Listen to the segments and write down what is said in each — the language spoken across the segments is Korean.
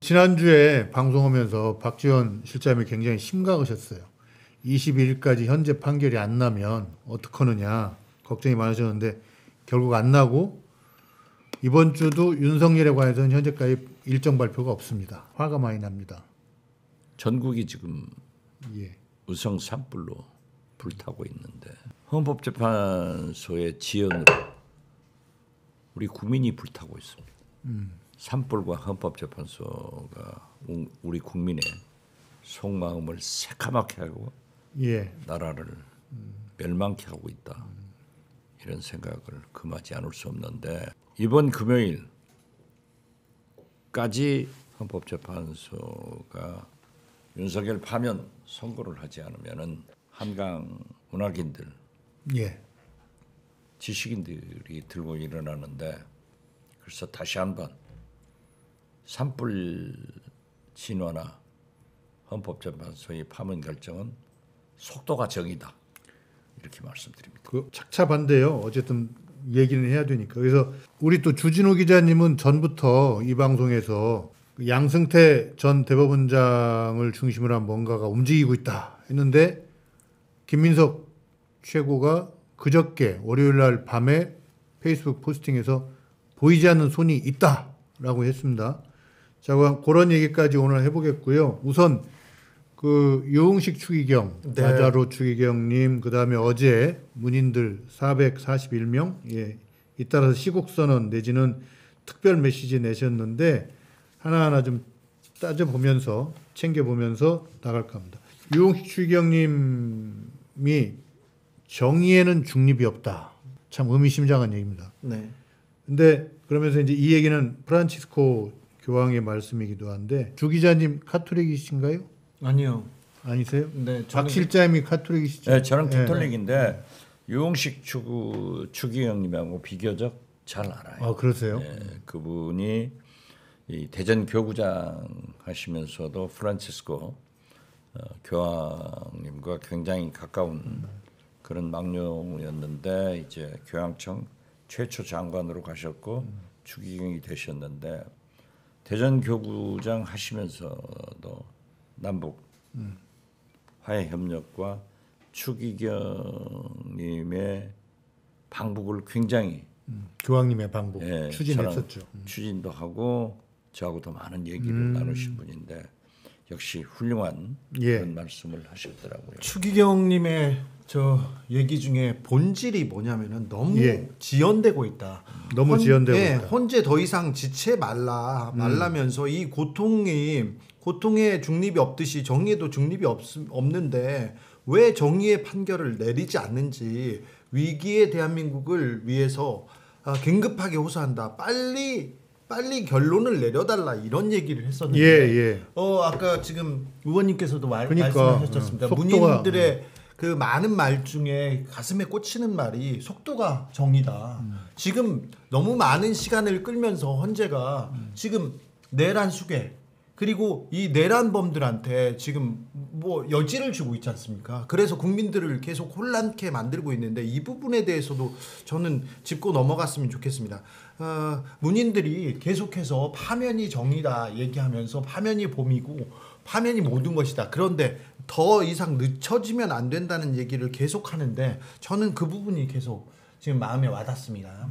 지난주에 방송하면서 박지원 실장님이 굉장히 심각하셨어요. 22일까지 현재 판결이 안 나면 어떡하느냐 걱정이 많으셨는데 결국 안 나고 이번 주도 윤석열에 관해서는 현재까지 일정 발표가 없습니다. 화가 많이 납니다. 전국이 지금 예. 의성 산불로 불타고 있는데 헌법재판소의 지연으로 우리 국민이 불타고 있습니다. 산불과 헌법재판소가 우리 국민의 속마음을 새카맣게 하고 예. 나라를 멸망케 하고 있다. 이런 생각을 금하지 않을 수 없는데 이번 금요일까지 헌법재판소가 윤석열 파면 선고를 하지 않으면은 한강 문학인들, 예. 지식인들이 들고 일어나는데 그래서 다시 한번 산불 진화나 헌법재판소의 파면 결정은 속도가 정이다. 이렇게 말씀드립니다. 그 착차 반대요. 어쨌든 얘기는 해야 되니까. 그래서 우리 또 주진우 기자님은 전부터 이 방송에서 양승태 전 대법원장을 중심으로 한 뭔가가 움직이고 있다 했는데 김민석 최고가 그저께 월요일 날 밤에 페이스북 포스팅에서 보이지 않는 손이 있다라고 했습니다. 자, 그런 얘기까지 오늘 해보겠고요. 우선 그 유흥식 추기경, 네. 나자로 추기경님, 그 다음에 어제 문인들 441명, 예, 잇따라서 시국선언 내지는 특별 메시지 내셨는데 하나하나 좀 따져보면서 챙겨보면서 나갈까 합니다. 유흥식 추기경님이 정의에는 중립이 없다. 참 의미심장한 얘기입니다. 네. 근데 그러면서 이제 이 얘기는 프란치스코 교황의 말씀이기도 한데 주 기자님 카톨릭이신가요? 아니요. 아니세요? 네. 박 실장님이 카톨릭이시죠? 네, 저는 캐톨릭인데 유흥식 추기경님하고 비교적 잘 알아요. 아, 그러세요? 네, 그분이 이 대전 교구장 하시면서도 프란치스코 교황님과 굉장히 가까운 그런 막룡이었는데 이제 교황청 최초 장관으로 가셨고 추기경이 되셨는데 대전 교구장 하시면서도 남북 화해 협력과 추기경님의 방북을 굉장히 교황님의 방법 예, 추진했었죠. 추진도 하고 저하고도 많은 얘기를 나누신 분인데 역시 훌륭한 예. 그런 말씀을 하셨더라고요. 추기경님의 저 얘기 중에 본질이 뭐냐면은 너무 예. 지연되고 있다. 너무 지연되고 예, 있다. 혼재 더 이상 지체 말라면서 이 고통에 중립이 없듯이 정의에도 중립이 없는데 왜 정의의 판결을 내리지 않는지 위기의 대한민국을 위해서 긴급하게 호소한다. 빨리 결론을 내려달라 이런 얘기를 했었는데 예. 아까 지금 의원님께서도 그러니까, 말씀하셨습니다. 속도가, 문인들의 그 많은 말 중에 가슴에 꽂히는 말이 속도가 정이다. 지금 너무 많은 시간을 끌면서 헌재가 지금 내란 수괴 그리고 이 내란범들한테 지금 뭐 여지를 주고 있지 않습니까? 그래서 국민들을 계속 혼란케 만들고 있는데 이 부분에 대해서도 저는 짚고 넘어갔으면 좋겠습니다. 문인들이 계속해서 파면이 정의다 얘기하면서 파면이 봄이고 파면이 모든 것이다. 그런데 더 이상 늦춰지면 안 된다는 얘기를 계속 하는데 저는 그 부분이 계속 지금 마음에 와닿습니다.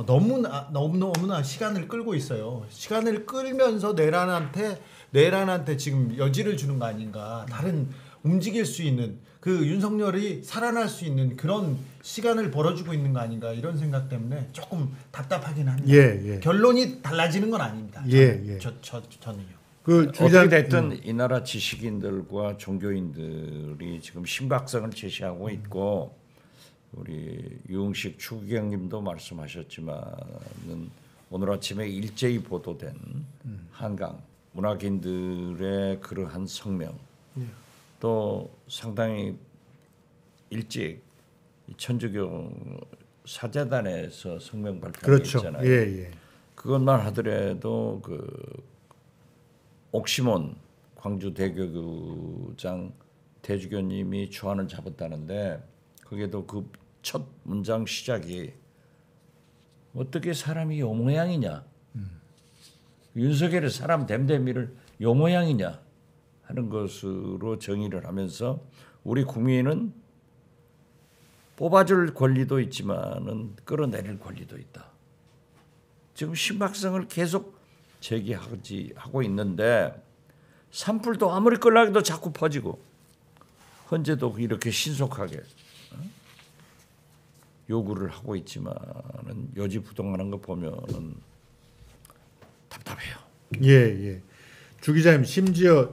너무나 시간을 끌고 있어요. 시간을 끌면서 내란한테 지금 여지를 주는 거 아닌가. 다른 움직일 수 있는 그 윤석열이 살아날 수 있는 그런 시간을 벌어주고 있는 거 아닌가 이런 생각 때문에 조금 답답하긴 합니다. 예. 결론이 달라지는 건 아닙니다. 예. 저는요. 어떻게 됐든 이 나라 지식인들과 종교인들이 지금 심각성을 제시하고 있고 우리 유흥식 추기경님도 말씀하셨지만은 오늘 아침에 일제히 보도된 한강 문학인들의 그러한 성명 또 상당히 일찍 천주교 사제단에서 성명 발표했잖아요. 그렇죠. 예. 그것만 하더라도 그 옥시몬 광주 대교구장 대주교님이 주안을 잡았다는데 그게도 그 첫 문장 시작이 어떻게 사람이 요 모양이냐 윤석열의 사람 됨됨이를 요 모양이냐 하는 것으로 정의를 하면서 우리 국민은 뽑아줄 권리도 있지만은 끌어내릴 권리도 있다. 지금 신박성을 계속 제기하고 있는데 산불도 아무리 끌라해도 자꾸 퍼지고 헌재도 이렇게 신속하게 요구를 하고 있지만은 요지부동하는 거 보면은 답답해요. 예, 예. 주 기자님 심지어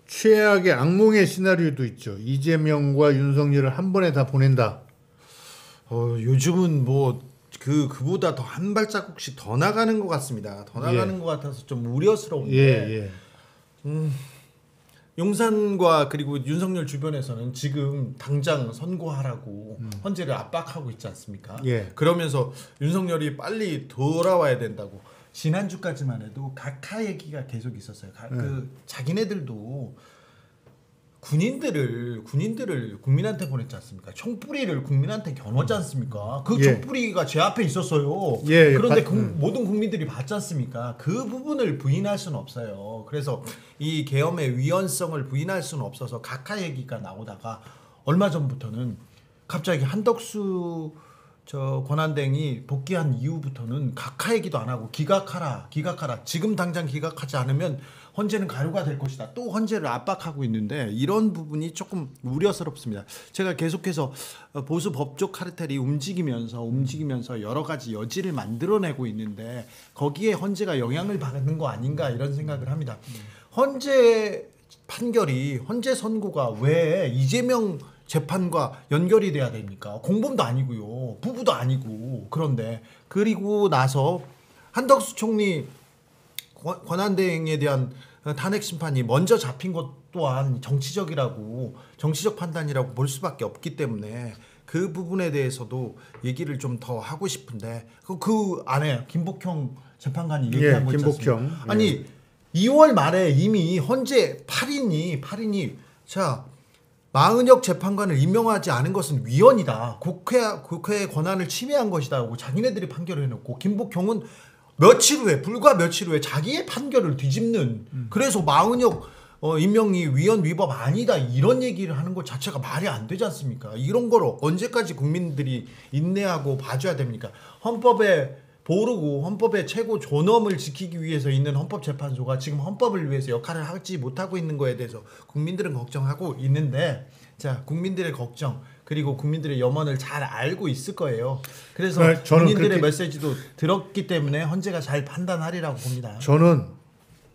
최악의 악몽의 시나리오도 있죠. 이재명과 윤석열을 한 번에 다 보낸다. 요즘은 뭐 그보다 더 한 발자국씩 더 나가는 것 같습니다. 더 나가는 것 같아서 좀 우려스러운데. 예, 예. 용산과 그리고 윤석열 주변에서는 지금 당장 선고하라고 헌재를 압박하고 있지 않습니까? 예. 그러면서 윤석열이 빨리 돌아와야 된다고. 지난주까지만 해도 각하 얘기가 계속 있었어요. 그 자기네들도 군인들을 국민한테 보냈지 않습니까? 총뿌리를 국민한테 겨눴지 않습니까? 그 예. 총뿌리가 제 앞에 있었어요. 예, 그런데 모든 국민들이 봤지 않습니까? 그 부분을 부인할 수는 없어요. 그래서 이 계엄의 위헌성을 부인할 수는 없어서 각하 얘기가 나오다가 얼마 전부터는 갑자기 한덕수 권한대행이 복귀한 이후부터는 각하 얘기도 안 하고 기각하라. 지금 당장 기각하지 않으면 헌재는 가루가 될 것이다. 또 헌재를 압박하고 있는데 이런 부분이 조금 우려스럽습니다. 제가 계속해서 보수 법조 카르텔이 움직이면서 여러 가지 여지를 만들어내고 있는데 거기에 헌재가 영향을 받는 거 아닌가 이런 생각을 합니다. 헌재 판결이 헌재 선고가 왜 이재명 재판과 연결이 돼야 됩니까? 공범도 아니고요. 부부도 아니고. 그런데 그리고 나서 한덕수 총리 권한대행에 대한 탄핵 심판이 먼저 잡힌 것 또한 정치적 판단이라고 볼 수밖에 없기 때문에 그 부분에 대해서도 얘기를 좀 더 하고 싶은데 그 안에 김복형 재판관이 얘기한 거 있지 않습니까? 아니 2월 말에 이미 헌재 8인이 자 마은혁 재판관을 임명하지 않은 것은 위헌이다. 국회의 권한을 침해한 것이다고 자기네들이 판결을 해놓고 김복형은 불과 며칠 후에 자기의 판결을 뒤집는 그래서 마은혁 임명이 위헌 위법 아니다 이런 얘기를 하는 것 자체가 말이 안 되지 않습니까? 이런 걸 언제까지 국민들이 인내하고 봐줘야 됩니까? 헌법에 모르고 헌법의 최고 존엄을 지키기 위해서 있는 헌법재판소가 지금 헌법을 위해서 역할을 하지 못하고 있는 거에 대해서 국민들은 걱정하고 있는데 자 국민들의 걱정 그리고 국민들의 염원을 잘 알고 있을 거예요. 그래서 국민들의 메시지도 들었기 때문에 헌재가 잘 판단하리라고 봅니다. 저는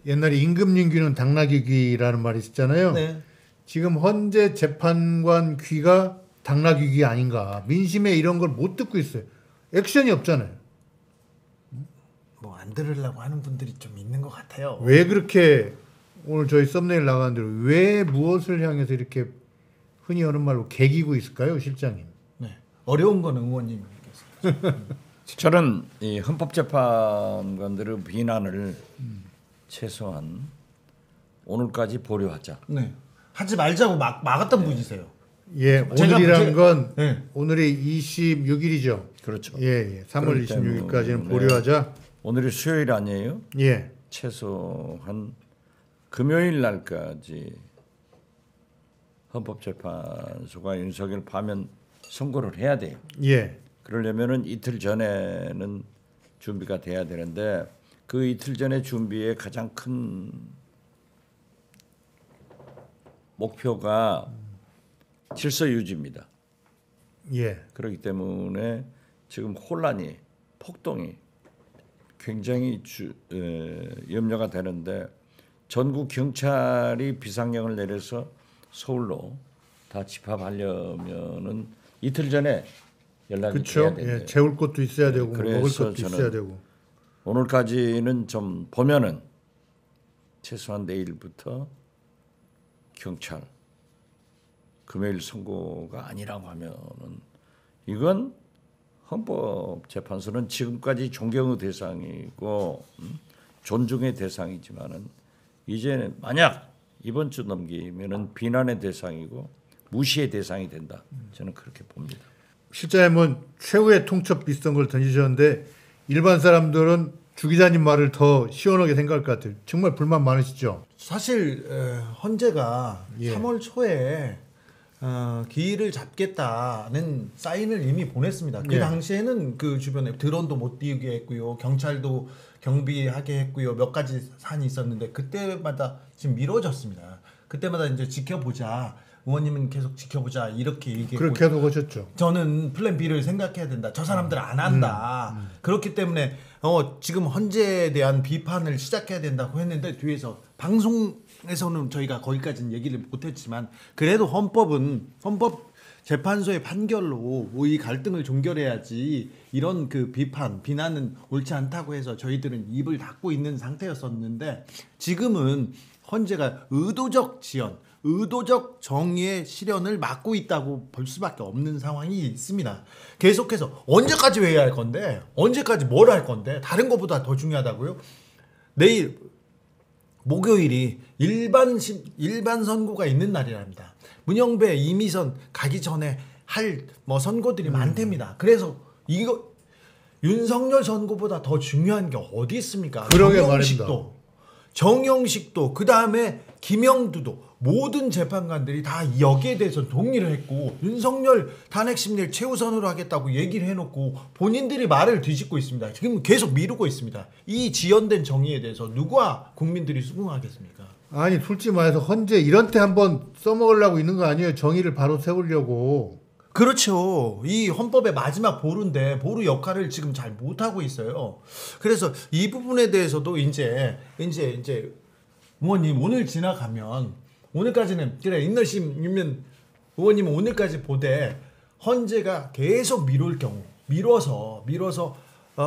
옛날에 임금님 귀는 당나귀 귀라는 말이 있었잖아요. 네. 지금 헌재 재판관 귀가 당나귀 귀 아닌가. 민심에 이런 걸 못 듣고 있어요. 액션이 없잖아요. 뭐 안 들으려고 하는 분들이 좀 있는 것 같아요. 왜 그렇게 오늘 저희 썸네일 나가는 대로 왜 무엇을 향해서 이렇게 흔히 하는 말로 개기고 있을까요, 실장님? 네. 어려운 건 의원님께서. 저는 이 헌법재판관들의 비난을 최소한 오늘까지 보류하자. 네. 하지 말자고 막았던 분이세요. 예, 오늘이란 건 네. 오늘이 26일이죠. 그렇죠. 예, 3월 26일까지는 보류하자. 오늘이 수요일 아니에요? 예. 최소한 금요일 날까지 헌법재판소가 윤석열 파면 선고를 해야 돼요. 예. 그러려면은 이틀 전에는 준비가 돼야 되는데 그 이틀 전에 준비의 가장 큰 목표가 질서 유지입니다. 예. 그렇기 때문에 지금 혼란이 폭동이 굉장히 염려가 되는데 전국 경찰이 비상령을 내려서 서울로 다 집합하려면은 이틀 전에 연락이 돼야 된대요. 예, 재울 것도 있어야 되고 먹을 것도 저는 있어야 되고. 오늘까지는 좀 보면은 최소한 내일부터 경찰 금요일 선고가 아니라고 하면은 이건 헌법재판소는 지금까지 존경의 대상이고 존중의 대상이지만은 이제는 만약 이번 주 넘기면은 비난의 대상이고 무시의 대상이 된다. 저는 그렇게 봅니다. 실장님은 최후의 통첩 비슷한 걸 던지셨는데 일반 사람들은 주 기자님 말을 더 시원하게 생각할 것 같아요. 정말 불만 많으시죠? 사실 헌재가 예. 3월 초에 기일을 잡겠다는 사인을 이미 보냈습니다. 그 예. 당시에는 그 주변에 드론도 못 띄우게 했고요, 경찰도 경비하게 했고요, 몇 가지 사안이 있었는데 그때마다 지금 미뤄졌습니다. 그때마다 이제 지켜보자, 의원님은 계속 지켜보자 이렇게 얘기했고, 그렇게 계속 하셨죠. 저는 플랜 B를 생각해야 된다. 저 사람들 안 한다. 그렇기 때문에 지금 헌재에 대한 비판을 시작해야 된다고 했는데 뒤에서 방송에서는 저희가 거기까지는 얘기를 못했지만 그래도 헌법 재판소의 판결로 이 갈등을 종결해야지 이런 그 비난은 옳지 않다고 해서 저희들은 입을 닫고 있는 상태였었는데 지금은 헌재가 의도적 지연, 의도적 정의의 실현을 막고 있다고 볼 수밖에 없는 상황이 있습니다. 계속해서 언제까지 회의할 건데, 언제까지 뭘 할 건데, 다른 것보다 더 중요하다고요? 내일 목요일이 일반 선고가 있는 날이랍니다. 문영배, 이미선 가기 전에 할 선고들이 많답니다. 그래서 이거 윤석열 선고보다 더 중요한 게 어디 있습니까? 그러게 말입니다. 정영식도 그 다음에 김영두도 모든 재판관들이 다 여기에 대해서 동의를 했고 윤석열 탄핵 심리를 최우선으로 하겠다고 얘기를 해놓고 본인들이 말을 뒤집고 있습니다. 지금 계속 미루고 있습니다. 이 지연된 정의에 대해서 누가 국민들이 수긍하겠습니까? 아니 솔직히 말해서 헌재 이런 때 한번 써먹으려고 있는 거 아니에요? 정의를 바로 세우려고. 그렇죠. 이 헌법의 마지막 보루인데 보루 역할을 지금 잘 못하고 있어요. 그래서 이 부분에 대해서도 이제 의원님 오늘 지나가면 오늘까지는 그래 인너심이면 의원님은 오늘까지 보되 헌재가 계속 미룰 경우 미뤄서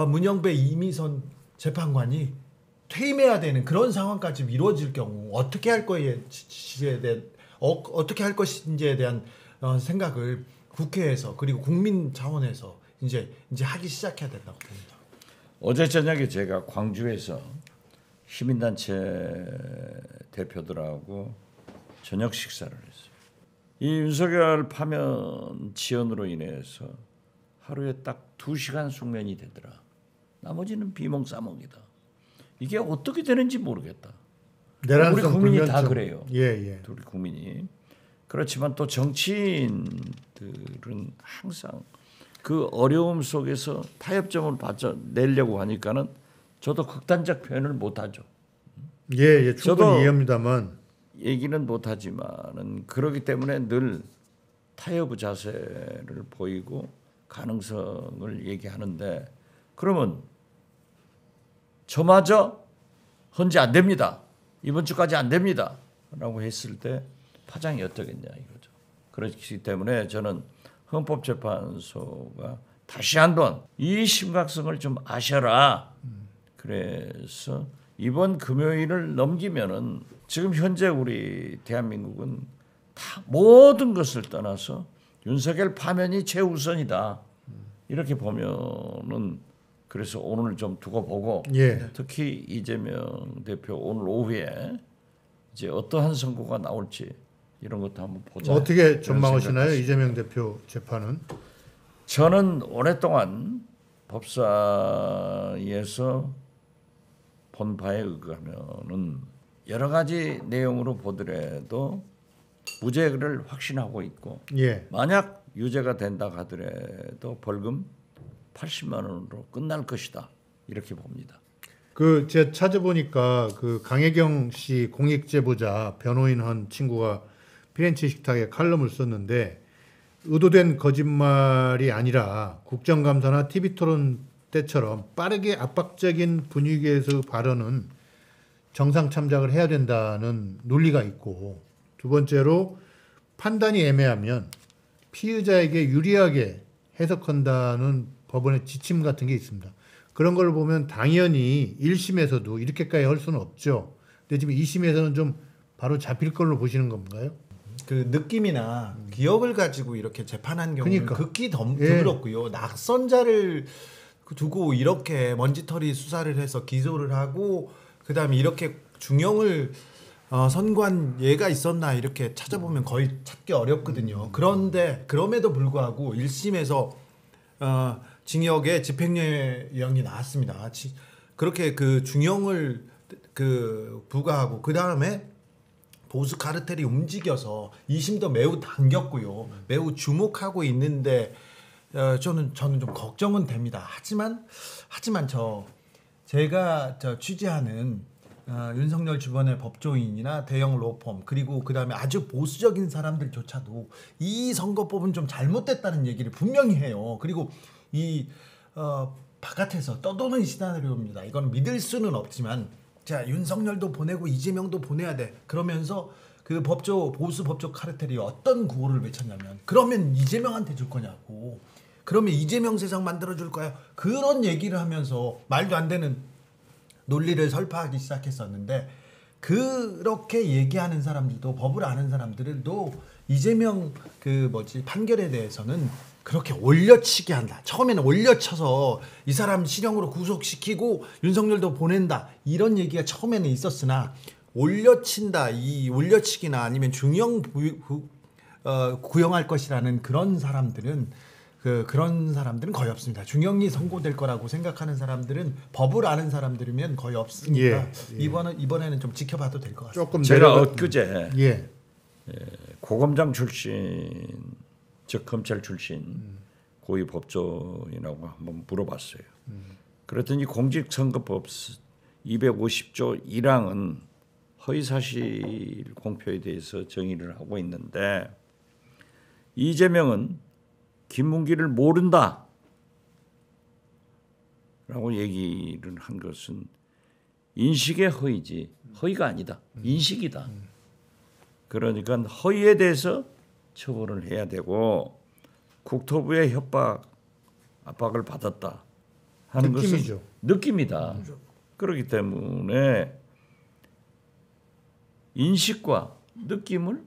문영배 이미선 재판관이 퇴임해야 되는 그런 상황까지 미뤄질 경우 어떻게 할 것인지에 대한 생각을 국회에서 그리고 국민 차원에서 이제 하기 시작해야 된다고 봅니다. 어제 저녁에 제가 광주에서 시민단체 대표들하고 저녁 식사를 했어요. 이 윤석열 파면 지연으로 인해서 하루에 딱 2시간 숙면이 되더라. 나머지는 비몽사몽이다. 이게 어떻게 되는지 모르겠다. 우리 국민이 불면증. 다 그래요. 예. 우리 국민이. 그렇지만 또 정치인들은 항상 그 어려움 속에서 타협점을 내려고 하니까는 저도 극단적 표현을 못하죠. 예, 저도 충분히 이해합니다만 얘기는 못하지만은 그러기 때문에 늘 타협의 자세를 보이고 가능성을 얘기하는데 그러면 저마저 헌재 안 됩니다. 이번 주까지 안 됩니다. 라고 했을 때 파장이 어떻겠냐 이거죠. 그렇기 때문에 저는 헌법재판소가 다시 한번 이 심각성을 좀 아셔라. 그래서 이번 금요일을 넘기면은 지금 현재 우리 대한민국은 다 모든 것을 떠나서 윤석열 파면이 최우선이다. 이렇게 보면은 그래서 오늘 좀 두고 보고 예. 특히 이재명 대표 오늘 오후에 이제 어떠한 선고가 나올지 이런 것도 한번 보자. 어떻게 전망하시나요? 이재명 대표 재판은? 저는 오랫동안 법사위에서 본 바에 의하면은 여러 가지 내용으로 보더라도 무죄를 확신하고 있고 예. 만약 유죄가 된다 하더라도 벌금 80만 원으로 끝날 것이다 이렇게 봅니다. 그 제가 찾아보니까 그 강혜경 씨 공익제보자 변호인 한 친구가 피렌체 식탁에 칼럼을 썼는데 의도된 거짓말이 아니라 국정감사나 TV토론 때처럼 빠르게 압박적인 분위기에서 발언은 정상 참작을 해야 된다는 논리가 있고 두 번째로 판단이 애매하면 피의자에게 유리하게 해석한다는 법원의 지침 같은 게 있습니다. 그런 걸 보면 당연히 1심에서도 이렇게까지 할 수는 없죠. 근데 지금 2심에서는 좀 바로 잡힐 걸로 보시는 건가요? 그 느낌이나 기억을 가지고 이렇게 재판한 경우는 그러니까. 극히 드물었고요. 낙선자를 두고 이렇게 먼지털이 수사를 해서 기소를 하고 그다음에 이렇게 중형을 선고한 예가 있었나 이렇게 찾아보면 거의 찾기 어렵거든요. 그런데 그럼에도 불구하고 1심에서 징역에 집행유예형이 나왔습니다. 그렇게 그 중형을 그 부과하고 그 다음에 보수 카르텔이 움직여서 2심도 매우 당겼고요. 매우 주목하고 있는데 저는 좀 걱정은 됩니다. 하지만 제가 취재하는 윤석열 주변의 법조인이나 대형 로펌 그리고 그 다음에 아주 보수적인 사람들조차도 이 선거법은 좀 잘못됐다는 얘기를 분명히 해요. 그리고 이 바깥에서 떠도는 시나리오입니다. 이건 믿을 수는 없지만 자 윤석열도 보내고 이재명도 보내야 돼. 그러면서 그 보수 법조 카르텔이 어떤 구호를 외쳤냐면 그러면 이재명한테 줄 거냐고. 그러면 이재명 세상 만들어 줄 거야. 그런 얘기를 하면서 말도 안 되는 논리를 설파하기 시작했었는데 그렇게 얘기하는 사람들도 법을 아는 사람들도 이재명 판결에 대해서는 그렇게 올려치게 한다. 처음에는 올려쳐서 이 사람 실형으로 구속시키고 윤석열도 보낸다. 이런 얘기가 처음에는 있었으나 올려친다. 이 올려치기나 아니면 중형 구형할 것이라는 그런 사람들은 거의 없습니다. 중형이 선고될 거라고 생각하는 사람들은 법을 아는 사람들이면 거의 없으니까 이번에는 좀 지켜봐도 될 것 같습니다. 조금 제가 엊그제 예. 고검장 출신 즉 검찰 출신 고위 법조인하고 한번 물어봤어요. 그랬더니 공직선거법 250조 1항은 허위사실 공표에 대해서 정의를 하고 있는데 이재명은 김문기를 모른다 라고 얘기를 한 것은 인식의 허위지 허위가 아니다. 인식이다. 그러니까 허위에 대해서 처벌을 해야 되고 국토부의 압박을 받았다 하는 느낌이죠. 것은 느낌이다. 그렇기 때문에 인식과 느낌을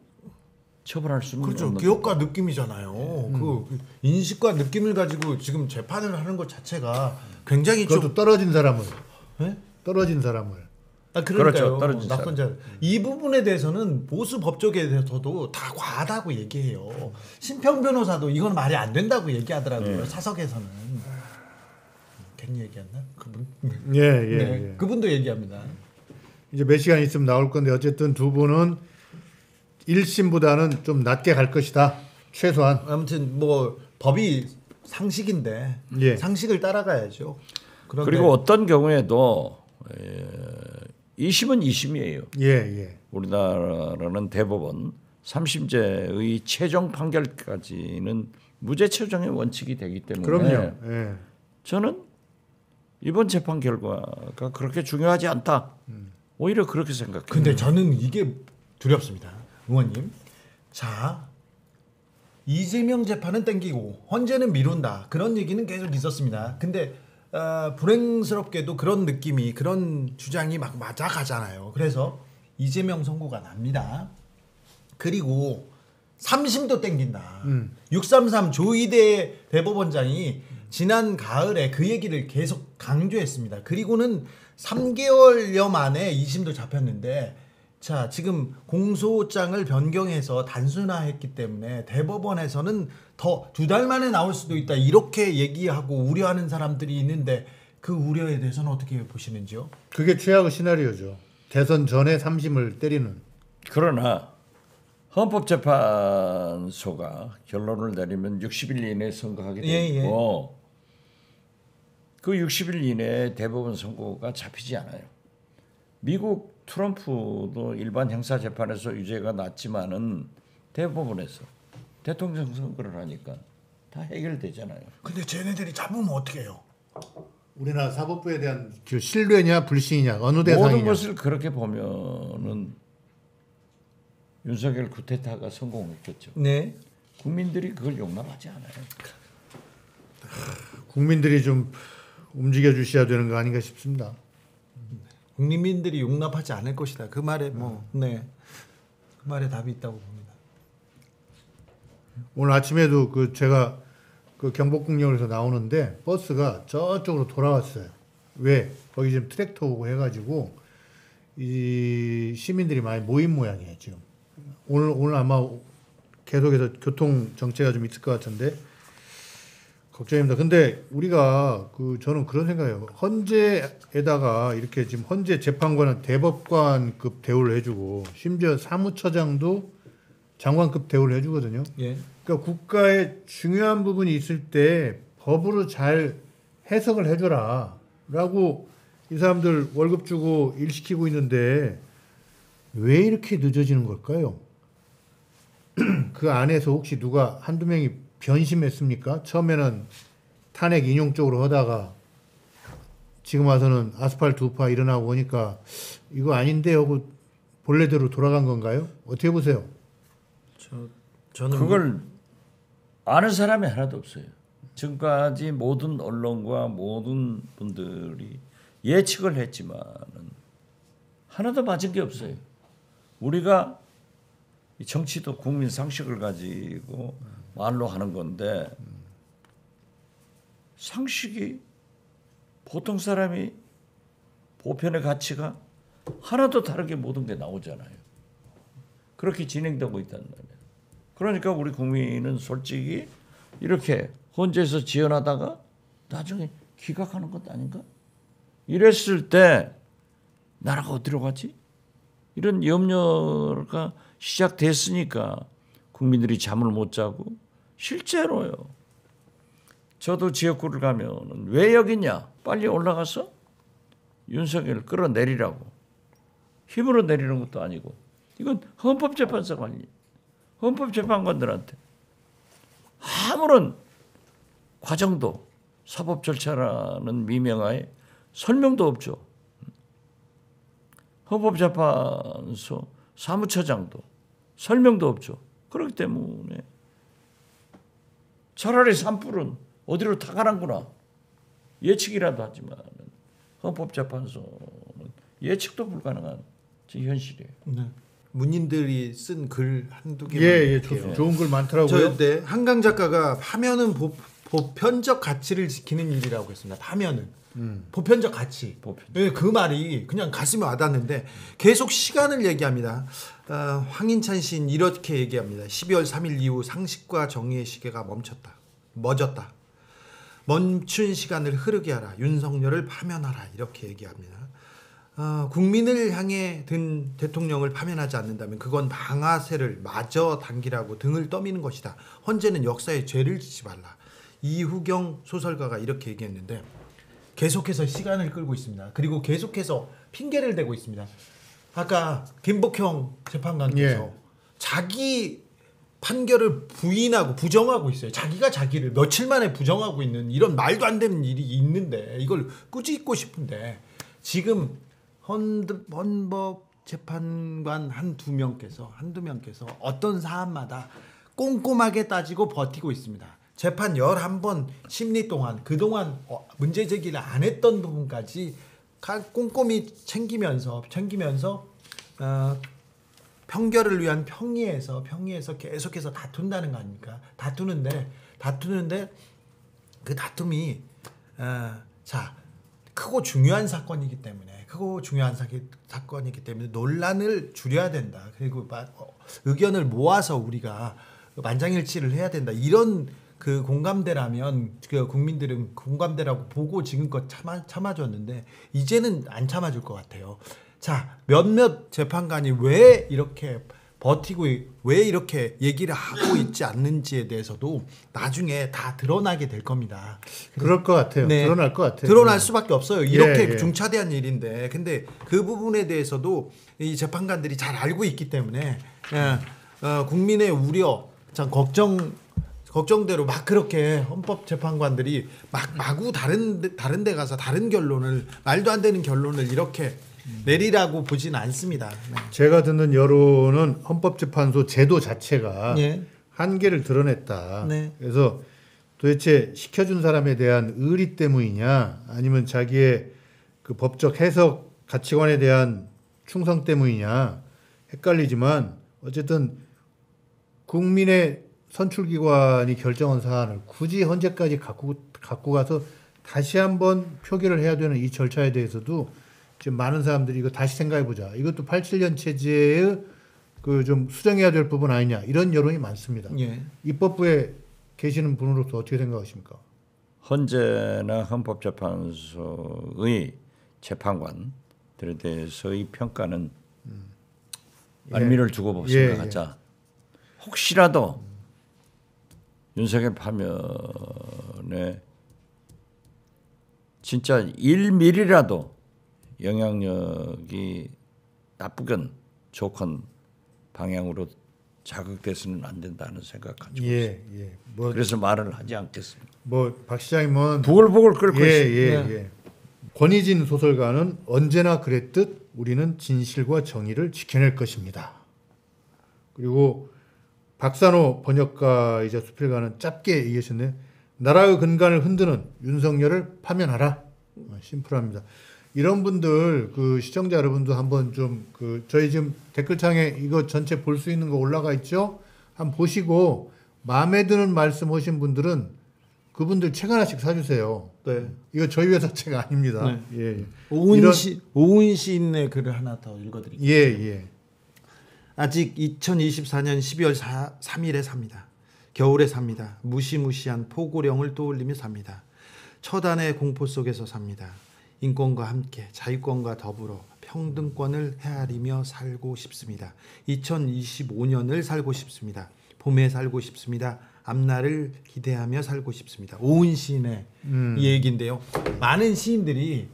처벌할 수는 그렇죠. 없는 기억과 느낌이잖아요. 그 인식과 느낌을 가지고 지금 재판을 하는 것 자체가 굉장히 그것도 떨어진 사람을 네? 떨어진 사람을 그러니까요. 그렇죠. 떨어진 낙선자. 이 부분에 대해서는 보수 법조계에 대해서도 다 과하다고 얘기해요. 심평 변호사도 이건 말이 안 된다고 얘기하더라고요. 사석에서는. 괜히 얘기했나? 그분? 예. 그분도 얘기합니다. 이제 몇 시간 있으면 나올 건데 어쨌든 두 분은 1심보다는 좀 낮게 갈 것이다. 최소한. 아무튼 법이 상식인데 상식을 따라가야죠. 그리고 어떤 경우에도 2심은 2심이에요. 예. 우리나라는 대법원 3심제의 최종 판결까지는 무죄 최종의 원칙이 되기 때문에 그럼요. 예. 저는 이번 재판 결과가 그렇게 중요하지 않다. 오히려 그렇게 생각해요. 근데 저는 이게 두렵습니다. 의원님. 자, 이재명 재판은 땡기고 헌재는 미룬다. 그런 얘기는 계속 있었습니다. 근데 불행스럽게도 그런 느낌이 그런 주장이 막 맞아가잖아요. 그래서 이재명 선고가 납니다. 그리고 3심도 땡긴다. 633 조희대 대법원장이 지난 가을에 그 얘기를 계속 강조했습니다. 그리고는 3개월여 만에 2심도 잡혔는데 자 지금 공소장을 변경해서 단순화했기 때문에 대법원에서는 더 2달 만에 나올 수도 있다. 이렇게 얘기하고 우려하는 사람들이 있는데 그 우려에 대해서는 어떻게 보시는지요? 그게 최악의 시나리오죠. 대선 전에 3심을 때리는. 그러나 헌법재판소가 결론을 내리면 60일 이내에 선고하게 되고 그 60일 이내에 대법원 선고가 잡히지 않아요. 미국 트럼프도 일반 형사재판에서 유죄가 났지만은 대법원에서 대통령 선거를 하니까 다 해결되잖아요. 근데 쟤네들이 잡으면 어떻게 해요? 우리나라 사법부에 대한 그 신뢰냐 불신이냐 어느 대상이냐. 모든 것을 그렇게 보면은 윤석열 쿠데타가 성공했겠죠. 네. 국민들이 그걸 용납하지 않아요. 국민들이 좀 움직여 주셔야 되는 거 아닌가 싶습니다. 국민들이 용납하지 않을 것이다. 그 말에 그 말에 답이 있다고 봅니다. 오늘 아침에도 제가 경복궁역에서 나오는데 버스가 저쪽으로 돌아왔어요. 왜? 거기 지금 트랙터 오고 해가지고 이 시민들이 많이 모인 모양이에요 지금. 오늘 아마 계속해서 교통 정체가 좀 있을 것 같은데 걱정입니다. 근데 우리가 저는 그런 생각해요. 헌재에다가 이렇게 지금 헌재 재판관은 대법관급 대우를 해주고 심지어 사무처장도 장관급 대우를 해주거든요. 예. 그러니까 국가의 중요한 부분이 있을 때 법으로 잘 해석을 해줘라라고 이 사람들 월급 주고 일 시키고 있는데 왜 이렇게 늦어지는 걸까요? 그 안에서 혹시 누가 한두 명이 변심했습니까? 처음에는 탄핵 인용 쪽으로 하다가 지금 와서는 아스팔트 우파 일어나고 보니까 이거 아닌데 하고 본래대로 돌아간 건가요? 어떻게 보세요? 저는 그걸 아는 사람이 하나도 없어요. 지금까지 모든 언론과 모든 분들이 예측을 했지만은 하나도 맞은 게 없어요. 우리가 이 정치도 국민 상식을 가지고 말로 하는 건데 상식이 보통 사람이 보편의 가치가 하나도 다르게 모든 게 나오잖아요. 그렇게 진행되고 있단 말이에요. 그러니까 우리 국민은 솔직히 이렇게 헌재에서 지연하다가 나중에 기각하는 것 아닌가? 이랬을 때 나라가 어디로 가지? 이런 염려가 시작됐으니까 국민들이 잠을 못 자고 실제로요. 저도 지역구를 가면 왜 여기 있냐? 빨리 올라가서 윤석열을 끌어내리라고. 힘으로 내리는 것도 아니고 이건 헌법재판소관이 헌법재판관들한테 아무런 과정도 사법 절차라는 미명하에 설명도 없죠. 헌법재판소 사무처장도 설명도 없죠. 그렇기 때문에 차라리 산불은 어디로 타가는구나 예측이라도 하지만 헌법재판소는 예측도 불가능한 현실이에요. 네. 문인들이 쓴 글 한두 개만 예, 볼게요. 좋은 글 많더라고요. 네, 한강 작가가 파면은 보편적 가치를 지키는 일이라고 했습니다. 파면은 보편적 가치. 네, 그 말이 그냥 가슴에 와닿는데 계속 시간을 얘기합니다. 황인찬 시인 이렇게 얘기합니다. 12월 3일 이후 상식과 정의의 시계가 멎었다. 멈춘 시간을 흐르게 하라. 윤석열을 파면하라. 이렇게 얘기합니다. 국민을 향해 든 대통령을 파면하지 않는다면 그건 방아쇠를 마저 당기라고 등을 떠미는 것이다. 헌재는 역사에 죄를 짓지 말라. 이후경 소설가가 이렇게 얘기했는데 계속해서 시간을 끌고 있습니다. 그리고 계속해서 핑계를 대고 있습니다. 아까 김복형 재판관께서 자기 판결을 부정하고 있어요. 자기가 자기를 며칠 만에 부정하고 있는 이런 말도 안 되는 일이 있는데 이걸 꾸짖고 싶은데 지금 헌법재판관 한두 명께서 어떤 사안마다 꼼꼼하게 따지고 버티고 있습니다. 재판 11번 심리 동안 그동안 문제 제기를 안 했던 부분까지 꼼꼼히 챙기면서 평결을 위한 평의에서 계속해서 다툰다는 거 아닙니까? 다투는데 그 다툼이 크고 중요한 사건이기 때문에 논란을 줄여야 된다. 그리고 의견을 모아서 우리가 만장일치를 해야 된다. 이런 그 공감대라면 그 국민들은 공감대라고 보고 지금껏 참아줬는데 이제는 안 참아줄 것 같아요. 자, 몇몇 재판관이 왜 이렇게 버티고 왜 이렇게 얘기를 하고 있지 않는지에 대해서도 나중에 다 드러나게 될 겁니다. 그럴 것 같아요. 네. 드러날 것 같아요. 드러날 수밖에 없어요. 이렇게 예. 중차대한 일인데 근데 그 부분에 대해서도 이 재판관들이 잘 알고 있기 때문에 국민의 우려, 참 걱정대로 막 그렇게 헌법재판관들이 마구 다른 데 가서 다른 결론을 말도 안 되는 결론을 이렇게 내리라고 보지는 않습니다. 네. 제가 듣는 여론은 헌법재판소 제도 자체가 예. 한계를 드러냈다. 네. 그래서 도대체 시켜준 사람에 대한 의리 때문이냐 아니면 자기의 그 법적 해석 가치관에 대한 충성 때문이냐 헷갈리지만 어쨌든 국민의 선출기관이 결정한 사안을 굳이 헌재까지 갖고 가서 다시 한번 표결을 해야 되는 이 절차에 대해서도 지금 많은 사람들이 이거 다시 생각해보자. 이것도 87년 체제의 그 좀 수정해야 될 부분 아니냐 이런 여론이 많습니다. 예. 입법부에 계시는 분으로서 어떻게 생각하십니까? 헌재나 헌법재판소의 재판관들에 대해서의 평가는 알미를 두고 생각하자. 혹시라도 윤석열 파면에 진짜 1mm라도 영향력이 나쁘건 좋건 방향으로 자극돼서는 안 된다는 생각 가지고 있어요. 뭐, 그래서 말을 하지 않겠습니다. 뭐 박 시장님은 부글부글 끓고 있습니다. 권희진 소설가는 언제나 그랬듯 우리는 진실과 정의를 지켜낼 것입니다. 그리고 박산호 번역가이자 수필가는 짧게 얘기하셨네요. 나라의 근간을 흔드는 윤석열을 파면하라. 심플합니다. 이런 분들 그 시청자 여러분도 한번 좀 그 저희 지금 댓글창에 이거 전체 볼 수 있는 거 올라가 있죠? 한번 보시고 마음에 드는 말씀하신 분들은 그분들 책 하나씩 사주세요. 네. 이거 저희 회사 책 아닙니다. 예. 오은 시인의 글을 하나 더 읽어드릴게요. 예. 아직 2024년 12월 3일에 삽니다. 겨울에 삽니다. 무시무시한 포고령을 떠올리며 삽니다. 처단의 공포 속에서 삽니다. 인권과 함께 자유권과 더불어 평등권을 헤아리며 살고 싶습니다. 2025년을 살고 싶습니다. 봄에 살고 싶습니다. 앞날을 기대하며 살고 싶습니다. 오은 시인의 이 얘기인데요. 많은 시인들이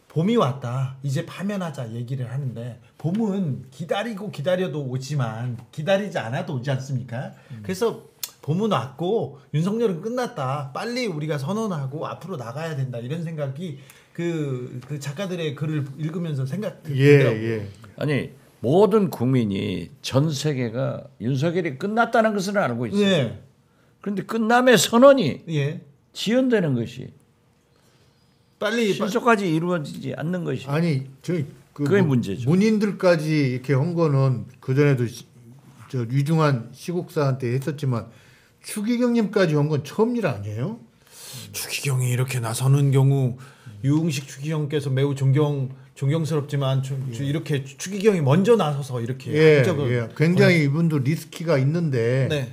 봄이 왔다, 이제 파면하자 얘기를 하는데 봄은 기다려도 오지만 기다리지 않아도 오지 않습니까? 그래서 봄은 왔고 윤석열은 끝났다, 빨리 우리가 선언하고 앞으로 나가야 된다, 이런 생각이 그 작가들의 글을 읽으면서 생각되더라고요. 아니 모든 국민이 전 세계가 윤석열이 끝났다는 것을 알고 있어요. 네. 그런데 끝남의 선언이 예. 지연되는 것이 빨리 신속까지 이루어지지 않는 것이 아니 저희 그게 문제죠. 문인들까지 이렇게 한 거는 그 전에도 저 유중한 시국사한테 했었지만 추기경님까지 한 건 처음 일 아니에요? 추기경이 이렇게 나서는 경우 유흥식 추기경께서 매우 존경스럽지만 이렇게 추기경이 먼저 나서서 이렇게 굉장히 이분도 리스키가 있는데 네.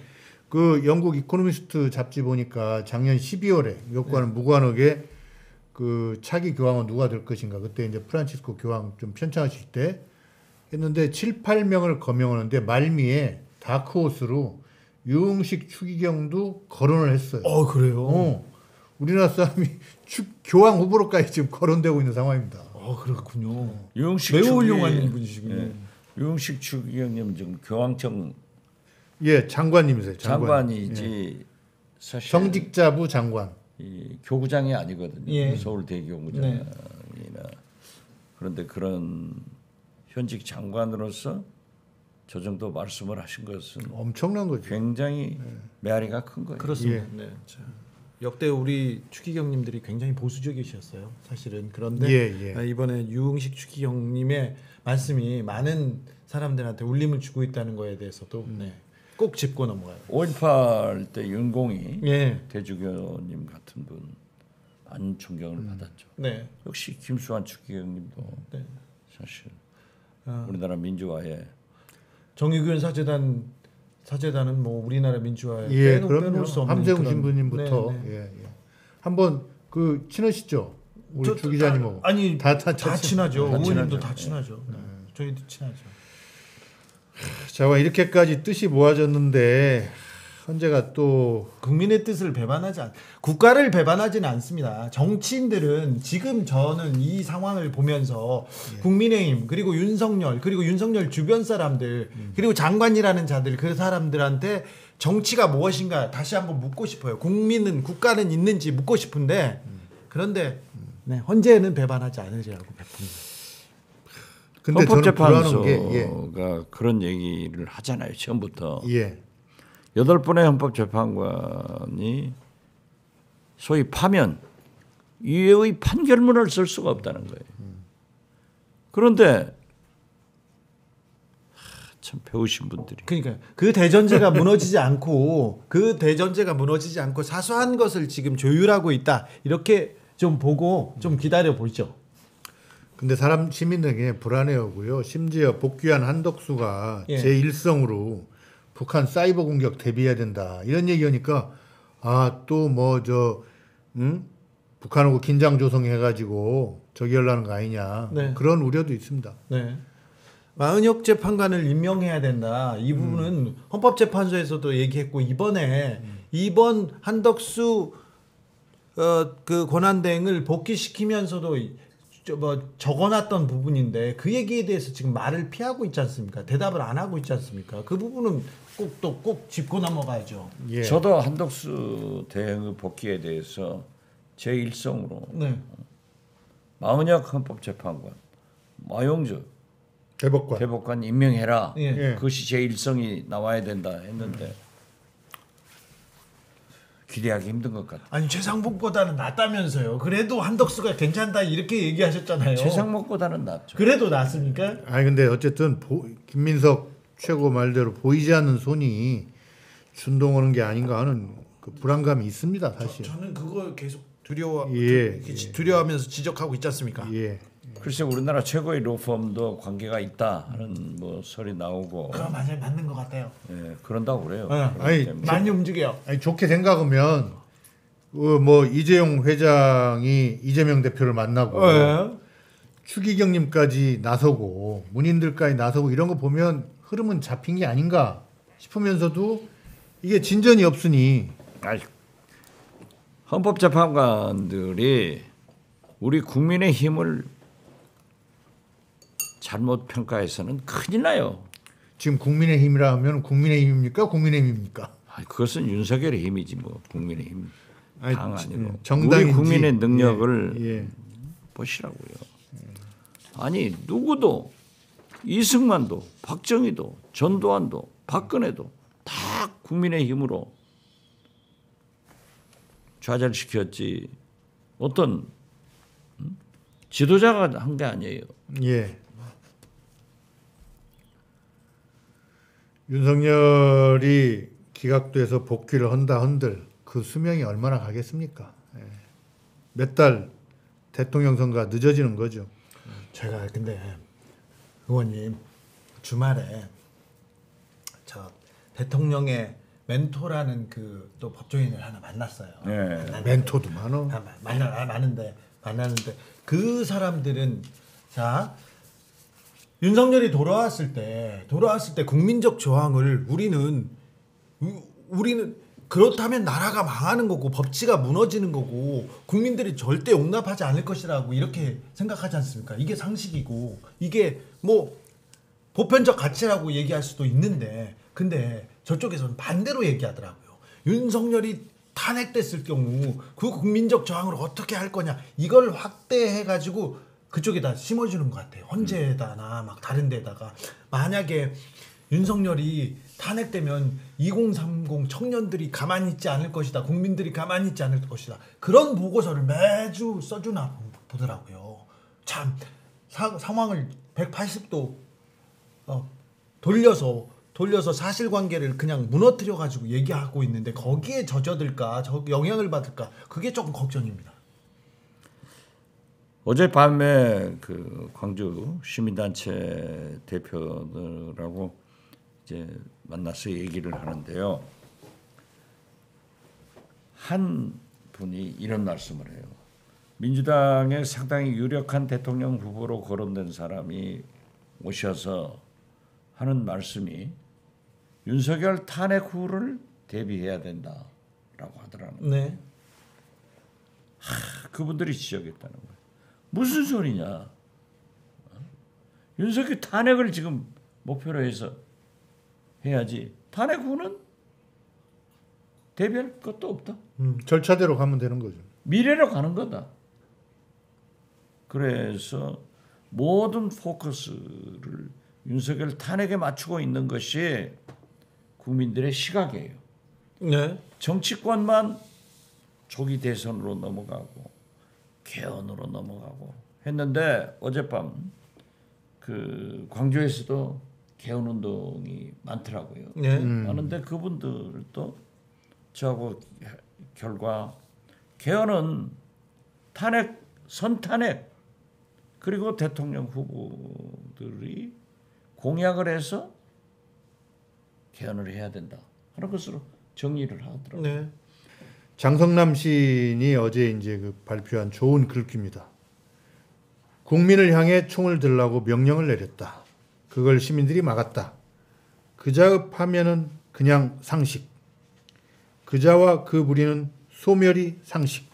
그 영국 이코노미스트 잡지 보니까 작년 12월에 이것과는 무관하게 그 차기 교황은 누가 될 것인가, 그때 이제 프란치스코 교황 좀 편찬하실 때 했는데 7, 8명을 거명하는데 말미에 다크호스로 유흥식 추기경도 거론을 했어요. 그래요? 우리나라 사람이 교황 후보로까지 지금 거론되고 있는 상황입니다. 그렇군요. 유흥식 매우 훌륭한 분이시군요. 유흥식 추기경님 지금 교황청 장관님이세요. 장관이지 사실 정직자부 장관. 이 교구장이 아니거든요. 예. 서울대 교구장이나 그런데 그런 현직 장관으로서 저 정도 말씀을 하신 것은 엄청난 거죠. 굉장히 메아리가 큰 거예요. 그렇습니다. 네. 자, 역대 우리 추기경님들이 굉장히 보수적이셨어요, 사실은. 그런데 이번에 유흥식 추기경님의 말씀이 많은 사람들한테 울림을 주고 있다는 거에 대해서도 꼭 짚고 넘어가요. 5.18 때 윤공이 대주교님 같은 분 많은 존경을 받았죠. 네. 역시 김수환 추기경님도 사실 우리나라 민주화에 정의균 사재단은 뭐 우리나라 민주화에 빼놓을 수 없는 함재웅 신부님부터 한번 그 친하시죠? 우리 주 기자님하고. 아니 다 친하죠. 어머님도 다 친하죠. 저희도 친하죠. 자, 이렇게까지 뜻이 모아졌는데 헌재가 또 국민의 뜻을 국가를 배반하지는 않습니다. 정치인들은 지금 저는 이 상황을 보면서 국민의힘 그리고 윤석열 주변 사람들 그리고 장관이라는 자들, 그 사람들한테 정치가 무엇인가 다시 한번 묻고 싶어요. 국가는 있는지 묻고 싶은데 그런데 헌재는 배반하지 않으리라고 베풉니다. 근데 헌법재판소가 그런 얘기를 하잖아요. 처음부터 8분의 헌법재판관이 소위 파면 이외의 판결문을 쓸 수가 없다는 거예요. 그런데 참 배우신 분들이. 그러니까 그 대전제가 무너지지 않고 사소한 것을 지금 조율하고 있다, 이렇게 좀 보고 좀 기다려 보죠. 근데 시민들에게 불안해하고요. 심지어 복귀한 한덕수가 제1성으로 북한 사이버 공격 대비해야 된다, 이런 얘기하니까 또 북한하고 긴장 조성해가지고 저기 하려는 거 아니냐 네. 그런 우려도 있습니다. 네. 마은혁 재판관을 임명해야 된다. 이 부분은 헌법재판소에서도 얘기했고 이번에 이번 한덕수 그 권한대행을 복귀시키면서도 적어놨던 부분인데 그 얘기에 대해서 지금 말을 피하고 있지 않습니까? 대답을 안 하고 있지 않습니까? 그 부분은 꼭 짚고 넘어가야죠. 예. 저도 한덕수 대행의 복귀에 대해서 제 일성으로 네. 마은혁 헌법재판관, 마용주 대법관 임명해라. 예. 예. 그것이 제 일성이 나와야 된다 했는데 기대하기 힘든 것 같아요. 아니 최상복보다는 낫다면서요. 그래도 한덕수가 괜찮다 이렇게 얘기하셨잖아요. 최상목보다는 낫죠. 그래도 낫습니까? 아니 근데 어쨌든 김민석 최고 말대로 보이지 않는 손이 준동하는 게 아닌가 하는 그 불안감이 있습니다, 사실. 저는 그거 계속 두려워하면서 지적하고 있지 않습니까? 예. 글쎄 우리나라 최고의 로펌도 관계가 있다 하는 뭐 소리 나오고 그럼 맞는 것 같아요. 예, 그런다고 그래요. 네. 그렇기 아니, 때문에. 많이 움직여요. 아니 좋게 생각하면 뭐 이재용 회장이 이재명 대표를 만나고 추기경님까지 나서고 문인들까지 나서고 이런 거 보면 흐름은 잡힌 게 아닌가 싶으면서도 이게 진전이 없으니 아니, 헌법재판관들이 우리 국민의 힘을 잘못 평가해서는 큰일 나요. 지금 국민의힘이라 하면 국민의힘입니까? 국민의힘입니까? 아니, 그것은 윤석열의 힘이지 뭐 국민의 아니, 힘당 아니고 정당인지. 우리 국민의 능력을 예. 보시라고요. 아니 누구도 이승만도 박정희도 전두환도 박근혜도 다 국민의 힘으로 좌절시켰지 어떤 지도자가 한 게 아니에요. 예. 윤석열이 기각돼서 복귀를 한다 한들 그 수명이 얼마나 가겠습니까? 예. 몇 달 대통령 선거가 늦어지는 거죠. 제가 근데 의원님 주말에 저 대통령의 멘토라는 그 또 법조인을 하나 만났어요. 네. 멘토도 많어. 만났는데 그 사람들은 자 윤석열이 돌아왔을 때 국민적 저항을 우리는 그렇다면 나라가 망하는 거고 법치가 무너지는 거고 국민들이 절대 용납하지 않을 것이라고 이렇게 생각하지 않습니까? 이게 상식이고 이게 뭐 보편적 가치라고 얘기할 수도 있는데 근데 저쪽에서는 반대로 얘기하더라고요. 윤석열이 탄핵됐을 경우 그 국민적 저항을 어떻게 할 거냐 이걸 확대해가지고 그쪽에다 심어주는 것 같아요. 헌재에다나 막 다른 데다가 만약에 윤석열이 탄핵되면 2030 청년들이 가만히 있지 않을 것이다. 국민들이 가만히 있지 않을 것이다. 그런 보고서를 매주 써주나 보더라고요. 참 상황을 180도 돌려서 사실관계를 그냥 무너뜨려 가지고 얘기하고 있는데 거기에 젖어들까 영향을 받을까 그게 조금 걱정입니다. 어젯밤에 그 광주 시민단체 대표들하고 이제 만나서 얘기를 하는데요. 한 분이 이런 말씀을 해요. 민주당의 상당히 유력한 대통령 후보로 거론된 사람이 오셔서 하는 말씀이 윤석열 탄핵 후를 대비해야 된다라고 하더라는 거예요. 네. 그분들이 지적했다는 거예요. 무슨 소리냐? 윤석열 탄핵을 지금 목표로 해서 해야지. 탄핵 후는 대비할 것도 없다. 절차대로 가면 되는 거죠. 미래로 가는 거다. 그래서 모든 포커스를 윤석열 탄핵에 맞추고 있는 것이 국민들의 시각이에요. 네. 정치권만 조기 대선으로 넘어가고 개헌으로 넘어가고 했는데 어젯밤 그 광주에서도 개헌 운동이 많더라고요. 네. 많은데 그분들도 저하고 결과 개헌은 탄핵, 선탄핵 그리고 대통령 후보들이 공약을 해서 개헌을 해야 된다 하는 것으로 정리를 하더라고요. 네. 장성남 시인이 어제 이제 그 발표한 좋은 글귀입니다. 국민을 향해 총을 들라고 명령을 내렸다. 그걸 시민들이 막았다. 그자읍하면은 그냥 상식. 그자와 그 무리는 소멸이 상식.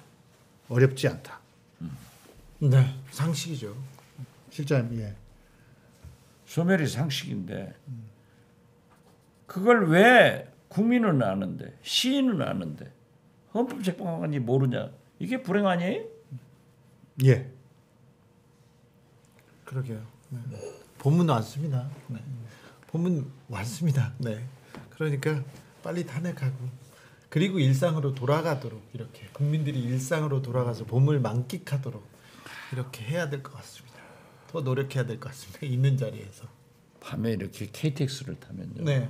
어렵지 않다. 네, 상식이죠. 실장님, 예. 소멸이 상식인데 그걸 왜 국민은 아는데 시인은 아는데 헌법재판관이 모르냐? 이게 불행 아니에요? 예. 그러게요. 네. 봄은 왔습니다. 네. 봄은 왔습니다. 네. 그러니까 빨리 탄핵하고 그리고 일상으로 돌아가도록 이렇게 국민들이 일상으로 돌아가서 봄을 만끽하도록 이렇게 해야 될 것 같습니다. 더 노력해야 될 것 같습니다. 있는 자리에서. 밤에 이렇게 KTX를 타면요. 네.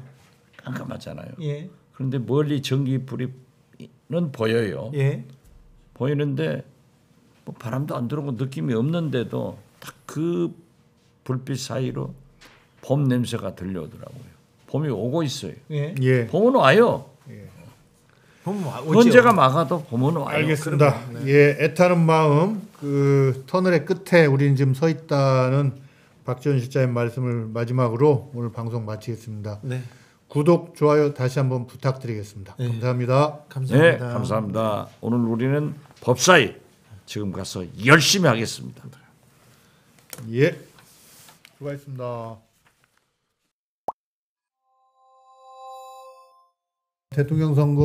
깜깜하잖아요. 예. 그런데 멀리 전기불이는 보여요. 예. 보이는데 뭐 바람도 안 들어오고 느낌이 없는데도 딱 그 불빛 사이로 봄 냄새가 들려오더라고요. 봄이 오고 있어요. 예. 예. 봄은 와요. 봄은 오죠. 언제가 막아도 봄은 와요. 알겠습니다. 예, 애타는 마음 그 터널의 끝에 우리는 지금 서 있다는 박지원 실장의 말씀을 마지막으로 오늘 방송 마치겠습니다. 네. 구독, 좋아요 다시 한번 부탁드리겠습니다. 네. 감사합니다. 감사합니다. 네, 감사합니다. 오늘 우리는 법사위 지금 가서 열심히 하겠습니다. 예, 수고하셨습니다. 대통령 선거